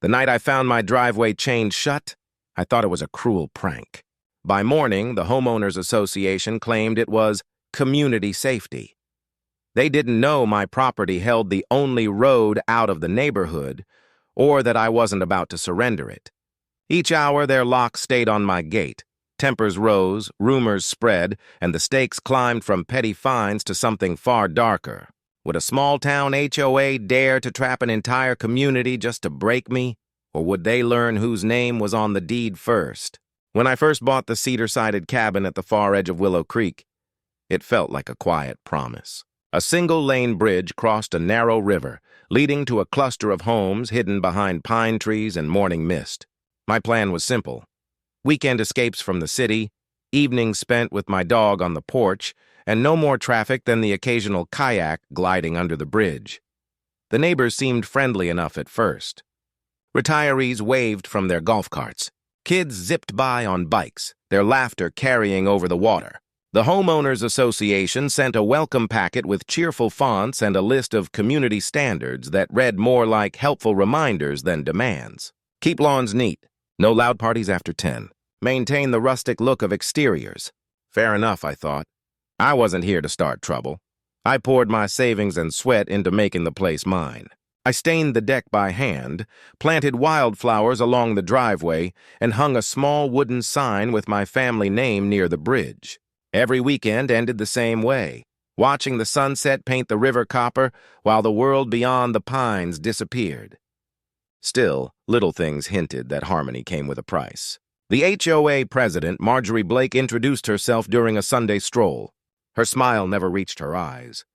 The night I found my driveway chained shut, I thought it was a cruel prank. By morning, the Homeowners Association claimed it was community safety. They didn't know my property held the only road out of the neighborhood, or that I wasn't about to surrender it. Each hour, their lock stayed on my gate. Tempers rose, rumors spread, and the stakes climbed from petty fines to something far darker. Would a small-town HOA dare to trap an entire community just to break me, or would they learn whose name was on the deed first? When I first bought the cedar-sided cabin at the far edge of Willow Creek, it felt like a quiet promise. A single-lane bridge crossed a narrow river, leading to a cluster of homes hidden behind pine trees and morning mist. My plan was simple. Weekend escapes from the city, evenings spent with my dog on the porch, and no more traffic than the occasional kayak gliding under the bridge. The neighbors seemed friendly enough at first. Retirees waved from their golf carts. Kids zipped by on bikes, their laughter carrying over the water. The Homeowners Association sent a welcome packet with cheerful fonts and a list of community standards that read more like helpful reminders than demands. Keep lawns neat. No loud parties after 10. Maintain the rustic look of exteriors. Fair enough, I thought. I wasn't here to start trouble. I poured my savings and sweat into making the place mine. I stained the deck by hand, planted wildflowers along the driveway, and hung a small wooden sign with my family name near the bridge. Every weekend ended the same way, watching the sunset paint the river copper while the world beyond the pines disappeared. Still, little things hinted that harmony came with a price. The HOA president, Marjorie Blake, introduced herself during a Sunday stroll. Her smile never reached her eyes.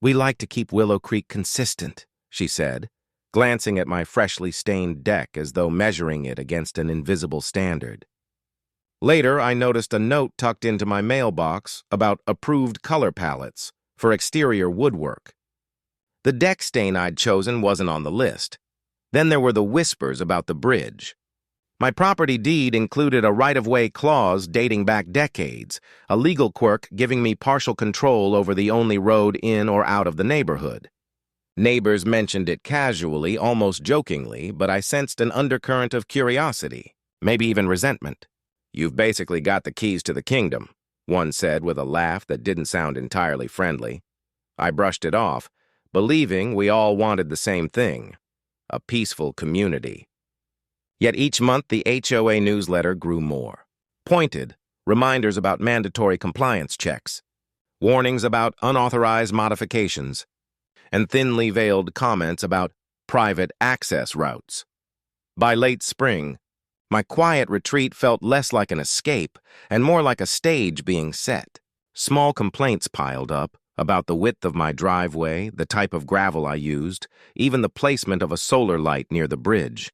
"We like to keep Willow Creek consistent," she said, glancing at my freshly stained deck as though measuring it against an invisible standard. Later, I noticed a note tucked into my mailbox about approved color palettes for exterior woodwork. The deck stain I'd chosen wasn't on the list. Then there were the whispers about the bridge. My property deed included a right-of-way clause dating back decades, a legal quirk giving me partial control over the only road in or out of the neighborhood. Neighbors mentioned it casually, almost jokingly, but I sensed an undercurrent of curiosity, maybe even resentment. "You've basically got the keys to the kingdom," one said with a laugh that didn't sound entirely friendly. I brushed it off, believing we all wanted the same thing, a peaceful community. Yet each month the HOA newsletter grew more. Pointed, reminders about mandatory compliance checks, warnings about unauthorized modifications, and thinly veiled comments about private access routes. By late spring, my quiet retreat felt less like an escape and more like a stage being set. Small complaints piled up about the width of my driveway, the type of gravel I used, even the placement of a solar light near the bridge.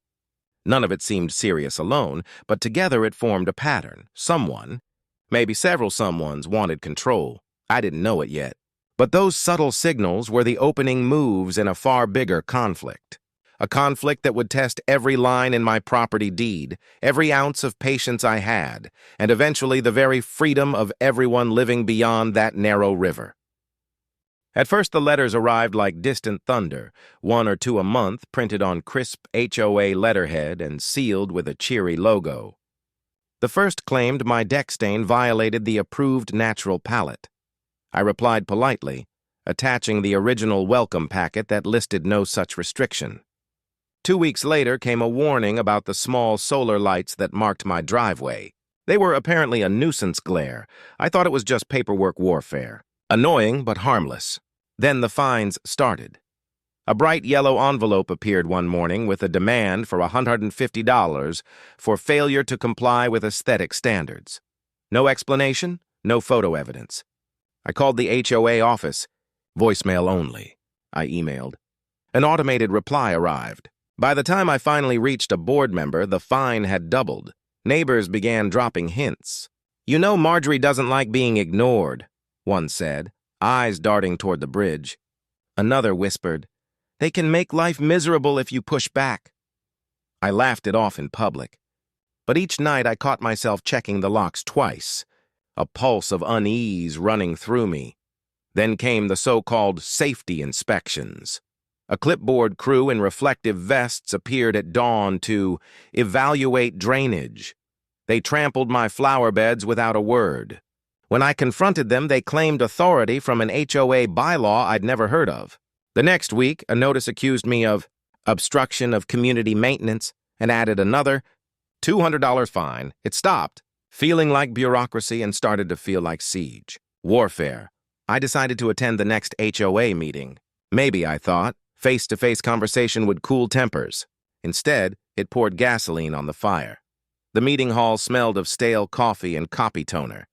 None of it seemed serious alone, but together it formed a pattern. Someone, maybe several someones, wanted control. I didn't know it yet. But those subtle signals were the opening moves in a far bigger conflict. A conflict that would test every line in my property deed, every ounce of patience I had, and eventually the very freedom of everyone living beyond that narrow river. At first the letters arrived like distant thunder, 1 or 2 a month, printed on crisp HOA letterhead and sealed with a cheery logo. The first claimed my deck stain violated the approved natural palette. I replied politely, attaching the original welcome packet that listed no such restriction. 2 weeks later came a warning about the small solar lights that marked my driveway. They were apparently a nuisance glare. I thought it was just paperwork warfare. Annoying but harmless. Then the fines started. A bright yellow envelope appeared one morning with a demand for $150 for failure to comply with aesthetic standards. No explanation, no photo evidence. I called the HOA office. "Voicemail only," I emailed. An automated reply arrived. By the time I finally reached a board member, the fine had doubled. Neighbors began dropping hints. "You know Marjorie doesn't like being ignored," one said, eyes darting toward the bridge. Another whispered, "They can make life miserable if you push back." I laughed it off in public. But each night I caught myself checking the locks twice, a pulse of unease running through me. Then came the so-called safety inspections. A clipboard crew in reflective vests appeared at dawn to evaluate drainage. They trampled my flower beds without a word. When I confronted them, they claimed authority from an HOA bylaw I'd never heard of. The next week, a notice accused me of obstruction of community maintenance and added another $200 fine. It stopped, feeling like bureaucracy, and started to feel like siege. Warfare. I decided to attend the next HOA meeting. Maybe, I thought, face-to-face conversation would cool tempers. Instead, it poured gasoline on the fire. The meeting hall smelled of stale coffee and copy toner.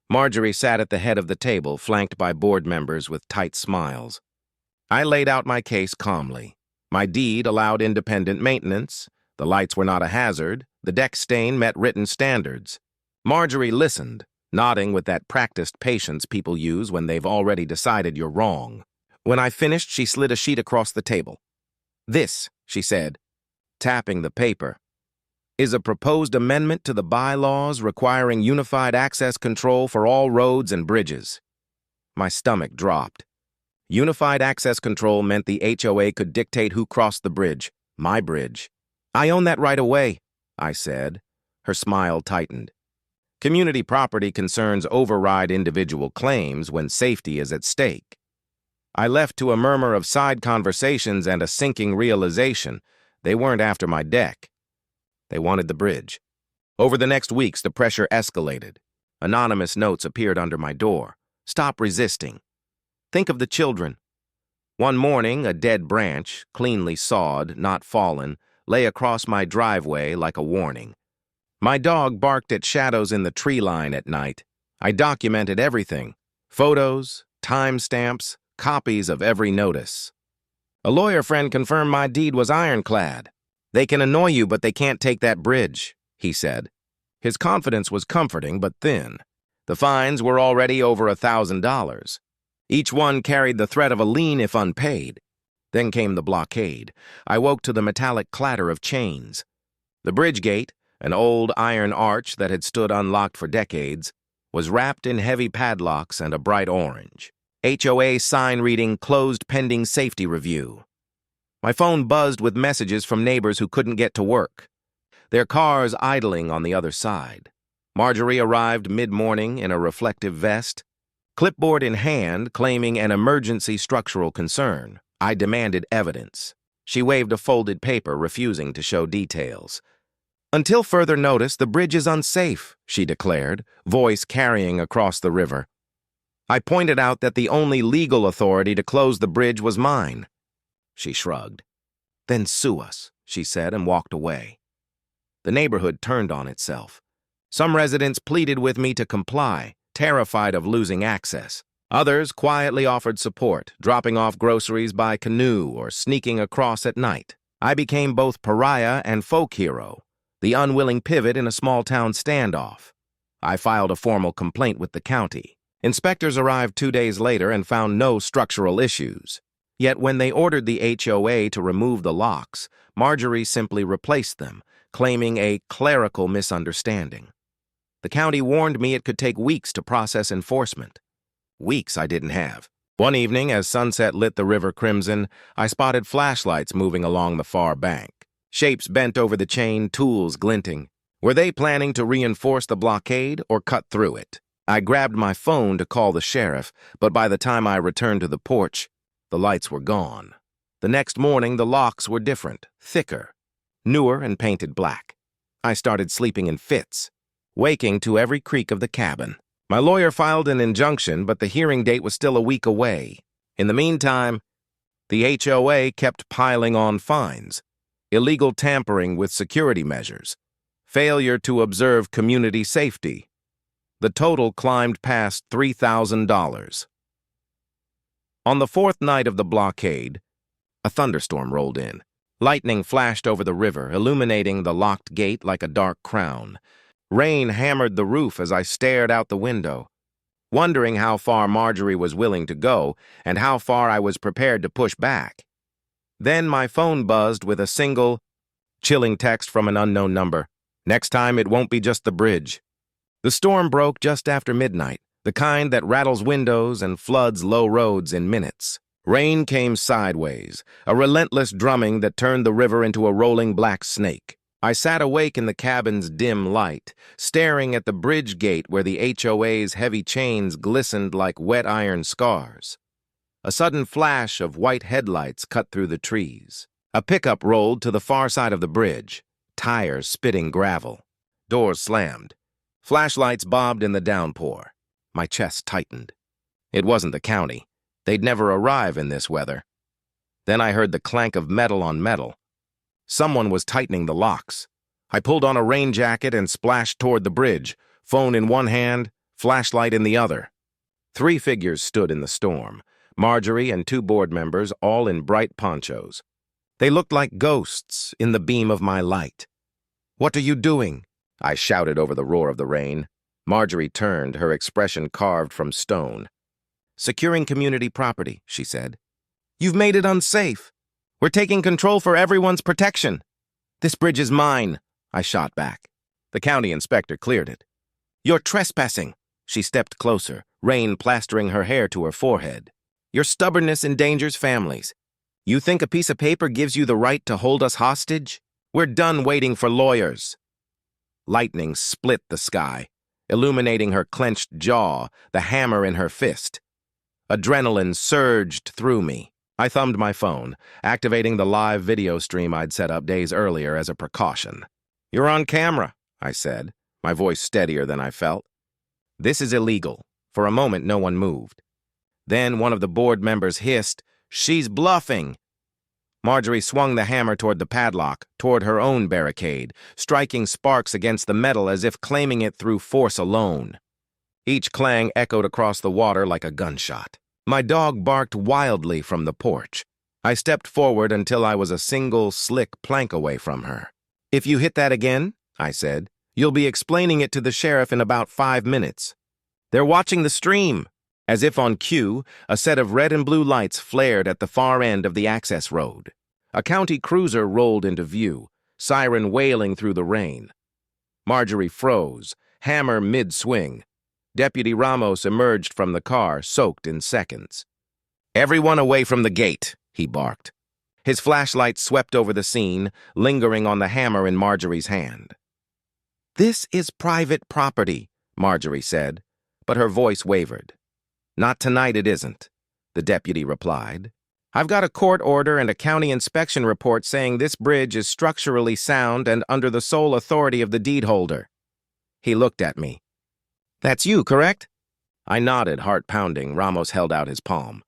Marjorie sat at the head of the table, flanked by board members with tight smiles. I laid out my case calmly. My deed allowed independent maintenance. The lights were not a hazard. The deck stain met written standards. Marjorie listened, nodding with that practiced patience people use when they've already decided you're wrong. When I finished, she slid a sheet across the table. "This," she said, tapping the paper, "is a proposed amendment to the bylaws requiring unified access control for all roads and bridges." My stomach dropped. Unified access control meant the HOA could dictate who crossed the bridge, my bridge. "I own that right away," I said. Her smile tightened. Community property concerns override individual claims when safety is at stake. I left to a murmur of side conversations and a sinking realization. They weren't after my deck. They wanted the bridge. Over the next weeks, the pressure escalated. Anonymous notes appeared under my door. "Stop resisting. Think of the children." One morning, a dead branch, cleanly sawed, not fallen, lay across my driveway like a warning. My dog barked at shadows in the tree line at night. I documented everything. Photos, timestamps, copies of every notice. A lawyer friend confirmed my deed was ironclad. "They can annoy you, but they can't take that bridge," he said. His confidence was comforting, but thin. The fines were already over $1,000. Each one carried the threat of a lien if unpaid. Then came the blockade. I woke to the metallic clatter of chains. The bridge gate, an old iron arch that had stood unlocked for decades, was wrapped in heavy padlocks and a bright orange. HOA sign reading "Closed pending safety review." My phone buzzed with messages from neighbors who couldn't get to work, their cars idling on the other side. Marjorie arrived mid-morning in a reflective vest, clipboard in hand, claiming an emergency structural concern. I demanded evidence. She waved a folded paper, refusing to show details. "Until further notice, the bridge is unsafe," she declared, voice carrying across the river. I pointed out that the only legal authority to close the bridge was mine. She shrugged. "Then sue us," she said, and walked away. The neighborhood turned on itself. Some residents pleaded with me to comply, terrified of losing access. Others quietly offered support, dropping off groceries by canoe or sneaking across at night. I became both pariah and folk hero, the unwilling pivot in a small-town standoff. I filed a formal complaint with the county. Inspectors arrived 2 days later and found no structural issues. Yet when they ordered the HOA to remove the locks, Marjorie simply replaced them, claiming a clerical misunderstanding. The county warned me it could take weeks to process enforcement. Weeks I didn't have. One evening, as sunset lit the river crimson, I spotted flashlights moving along the far bank. Shapes bent over the chain, tools glinting. Were they planning to reinforce the blockade or cut through it? I grabbed my phone to call the sheriff, but by the time I returned to the porch, the lights were gone. The next morning, the locks were different, thicker, newer and painted black. I started sleeping in fits, waking to every creak of the cabin. My lawyer filed an injunction, but the hearing date was still a week away. In the meantime, the HOA kept piling on fines, illegal tampering with security measures, failure to observe community safety. The total climbed past $3,000. On the fourth night of the blockade, a thunderstorm rolled in. Lightning flashed over the river, illuminating the locked gate like a dark crown. Rain hammered the roof as I stared out the window, wondering how far Marjorie was willing to go and how far I was prepared to push back. Then my phone buzzed with a single, chilling text from an unknown number. "Next time, it won't be just the bridge." The storm broke just after midnight, the kind that rattles windows and floods low roads in minutes. Rain came sideways, a relentless drumming that turned the river into a rolling black snake. I sat awake in the cabin's dim light, staring at the bridge gate where the HOA's heavy chains glistened like wet iron scars. A sudden flash of white headlights cut through the trees. A pickup rolled to the far side of the bridge, tires spitting gravel. Doors slammed. Flashlights bobbed in the downpour. My chest tightened. It wasn't the county. They'd never arrive in this weather. Then I heard the clank of metal on metal. Someone was tightening the locks. I pulled on a rain jacket and splashed toward the bridge, phone in one hand, flashlight in the other. 3 figures stood in the storm, Marjorie and 2 board members, all in bright ponchos. They looked like ghosts in the beam of my light. "What are you doing?" I shouted over the roar of the rain. Marjorie turned, her expression carved from stone. "Securing community property," she said. "You've made it unsafe. We're taking control for everyone's protection." "This bridge is mine," I shot back. The county inspector cleared it. "You're trespassing." She stepped closer, rain plastering her hair to her forehead. "Your stubbornness endangers families. You think a piece of paper gives you the right to hold us hostage? We're done waiting for lawyers." Lightning split the sky, illuminating her clenched jaw, the hammer in her fist. Adrenaline surged through me. I thumbed my phone, activating the live video stream I'd set up days earlier as a precaution. "You're on camera," I said, my voice steadier than I felt. "This is illegal." For a moment, no one moved. Then one of the board members hissed, "She's bluffing." Marjorie swung the hammer toward the padlock, toward her own barricade, striking sparks against the metal as if claiming it through force alone. Each clang echoed across the water like a gunshot. My dog barked wildly from the porch. I stepped forward until I was a single, slick plank away from her. "If you hit that again," I said, "you'll be explaining it to the sheriff in about 5 minutes. They're watching the stream." As if on cue, a set of red and blue lights flared at the far end of the access road. A county cruiser rolled into view, siren wailing through the rain. Marjorie froze, hammer mid-swing. Deputy Ramos emerged from the car, soaked in seconds. "Everyone away from the gate," he barked. His flashlight swept over the scene, lingering on the hammer in Marjorie's hand. "This is private property," Marjorie said, but her voice wavered. "Not tonight, it isn't," the deputy replied. "I've got a court order and a county inspection report saying this bridge is structurally sound and under the sole authority of the deed holder." He looked at me. "That's you, correct?" I nodded, heart pounding. Ramos held out his palm.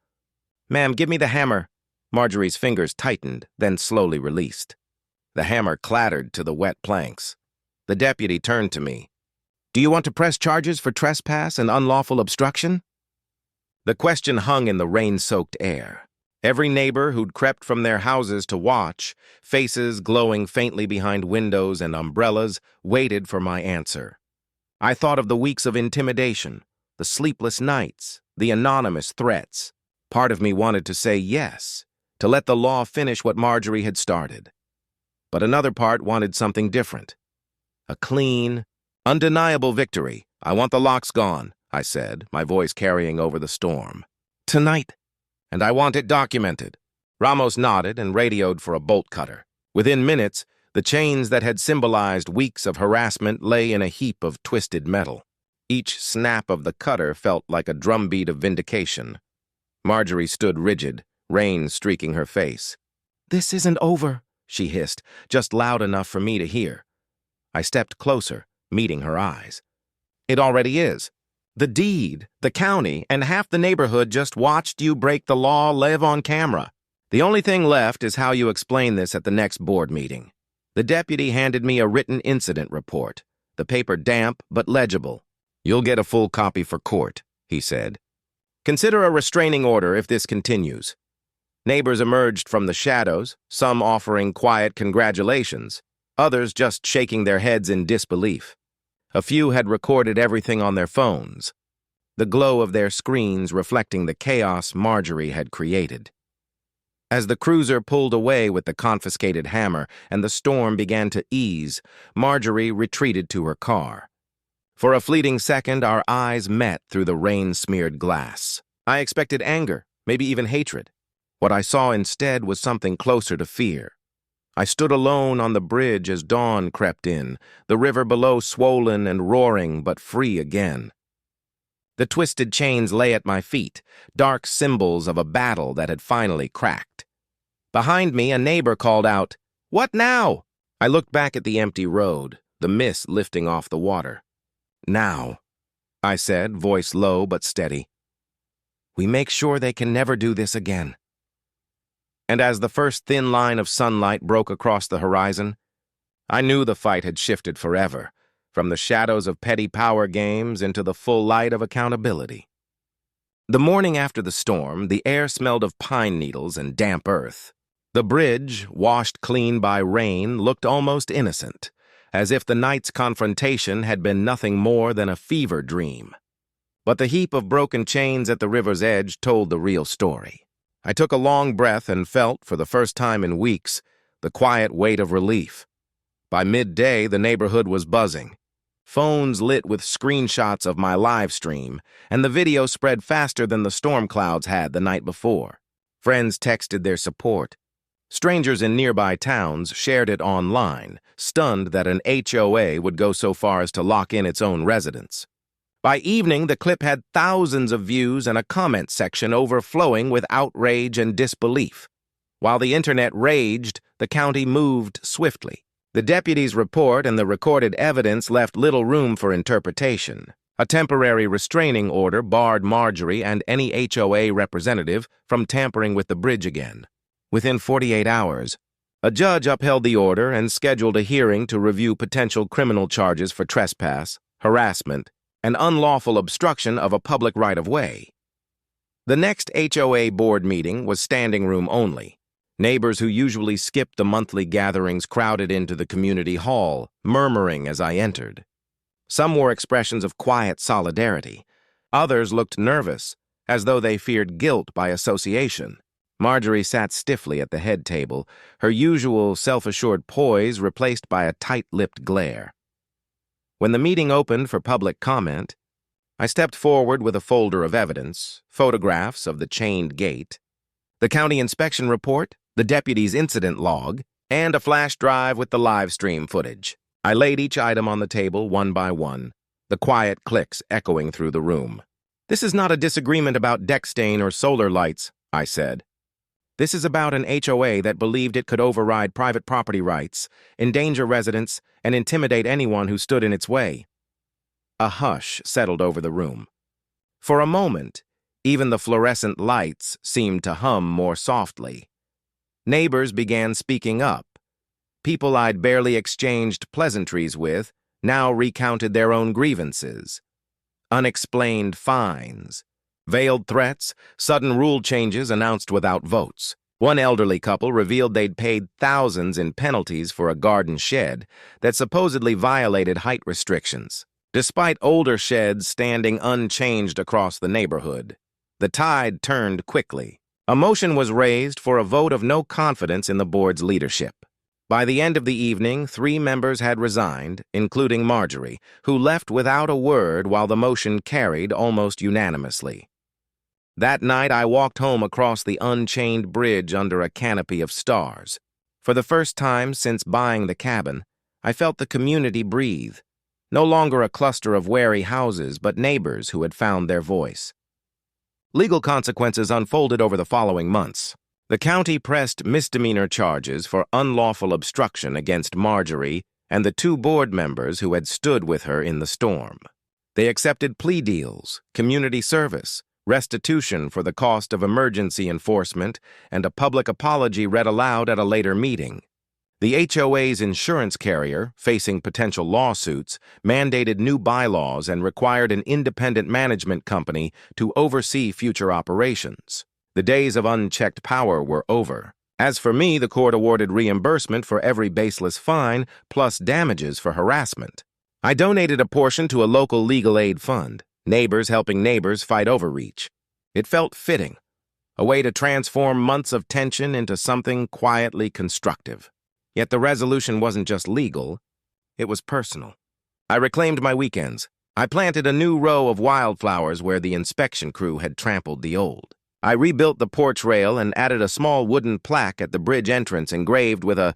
"Ma'am, give me the hammer." Marjorie's fingers tightened, then slowly released. The hammer clattered to the wet planks. The deputy turned to me. "Do you want to press charges for trespass and unlawful obstruction?" The question hung in the rain-soaked air. Every neighbor who'd crept from their houses to watch, faces glowing faintly behind windows and umbrellas, waited for my answer. I thought of the weeks of intimidation, the sleepless nights, the anonymous threats. Part of me wanted to say yes, to let the law finish what Marjorie had started. But another part wanted something different. A clean, undeniable victory. "I want the locks gone," I said, my voice carrying over the storm. "Tonight. And I want it documented." Ramos nodded and radioed for a bolt cutter. Within minutes, the chains that had symbolized weeks of harassment lay in a heap of twisted metal. Each snap of the cutter felt like a drumbeat of vindication. Marjorie stood rigid, rain streaking her face. "This isn't over," she hissed, just loud enough for me to hear. I stepped closer, meeting her eyes. "It already is. The deed, the county, and half the neighborhood just watched you break the law live on camera. The only thing left is how you explain this at the next board meeting." The deputy handed me a written incident report, the paper damp but legible. "You'll get a full copy for court," he said. "Consider a restraining order if this continues." Neighbors emerged from the shadows, some offering quiet congratulations, others just shaking their heads in disbelief. A few had recorded everything on their phones, the glow of their screens reflecting the chaos Marjorie had created. As the cruiser pulled away with the confiscated hammer and the storm began to ease, Marjorie retreated to her car. For a fleeting second, our eyes met through the rain-smeared glass. I expected anger, maybe even hatred. What I saw instead was something closer to fear. I stood alone on the bridge as dawn crept in, the river below swollen and roaring but free again. The twisted chains lay at my feet, dark symbols of a battle that had finally cracked. Behind me, a neighbor called out, "What now?" I looked back at the empty road, the mist lifting off the water. "Now," I said, voice low but steady. "We make sure they can never do this again." And as the first thin line of sunlight broke across the horizon, I knew the fight had shifted forever, from the shadows of petty power games into the full light of accountability. The morning after the storm, the air smelled of pine needles and damp earth. The bridge, washed clean by rain, looked almost innocent, as if the night's confrontation had been nothing more than a fever dream. But the heap of broken chains at the river's edge told the real story. I took a long breath and felt, for the first time in weeks, the quiet weight of relief. By midday, the neighborhood was buzzing. Phones lit with screenshots of my live stream, and the video spread faster than the storm clouds had the night before. Friends texted their support. Strangers in nearby towns shared it online, stunned that an HOA would go so far as to lock in its own residents. By evening, the clip had thousands of views and a comment section overflowing with outrage and disbelief. While the internet raged, the county moved swiftly. The deputy's report and the recorded evidence left little room for interpretation. A temporary restraining order barred Marjorie and any HOA representative from tampering with the bridge again. Within 48 hours, a judge upheld the order and scheduled a hearing to review potential criminal charges for trespass, harassment, and unlawful obstruction of a public right-of-way. The next HOA board meeting was standing room only. Neighbors who usually skipped the monthly gatherings crowded into the community hall, murmuring as I entered. Some were expressions of quiet solidarity. Others looked nervous, as though they feared guilt by association. Marjorie sat stiffly at the head table, her usual self-assured poise replaced by a tight-lipped glare. When the meeting opened for public comment, I stepped forward with a folder of evidence, photographs of the chained gate, the county inspection report, the deputy's incident log, and a flash drive with the live stream footage. I laid each item on the table one by one, the quiet clicks echoing through the room. "This is not a disagreement about deck stain or solar lights," I said. "This is about an HOA that believed it could override private property rights, endanger residents, and intimidate anyone who stood in its way." A hush settled over the room. For a moment, even the fluorescent lights seemed to hum more softly. Neighbors began speaking up. People I'd barely exchanged pleasantries with now recounted their own grievances. Unexplained fines, veiled threats, sudden rule changes announced without votes. One elderly couple revealed they'd paid thousands in penalties for a garden shed that supposedly violated height restrictions, despite older sheds standing unchanged across the neighborhood. The tide turned quickly. A motion was raised for a vote of no confidence in the board's leadership. By the end of the evening, 3 members had resigned, including Marjorie, who left without a word while the motion carried almost unanimously. That night, I walked home across the unchained bridge under a canopy of stars. For the first time since buying the cabin, I felt the community breathe. No longer a cluster of wary houses, but neighbors who had found their voice. Legal consequences unfolded over the following months. The county pressed misdemeanor charges for unlawful obstruction against Marjorie and the 2 board members who had stood with her in the storm. They accepted plea deals, community service, restitution for the cost of emergency enforcement, and a public apology read aloud at a later meeting. The HOA's insurance carrier, facing potential lawsuits, mandated new bylaws and required an independent management company to oversee future operations. The days of unchecked power were over. As for me, the court awarded reimbursement for every baseless fine, plus damages for harassment. I donated a portion to a local legal aid fund, neighbors helping neighbors fight overreach. It felt fitting, a way to transform months of tension into something quietly constructive. Yet the resolution wasn't just legal, it was personal. I reclaimed my weekends. I planted a new row of wildflowers where the inspection crew had trampled the old. I rebuilt the porch rail and added a small wooden plaque at the bridge entrance engraved with a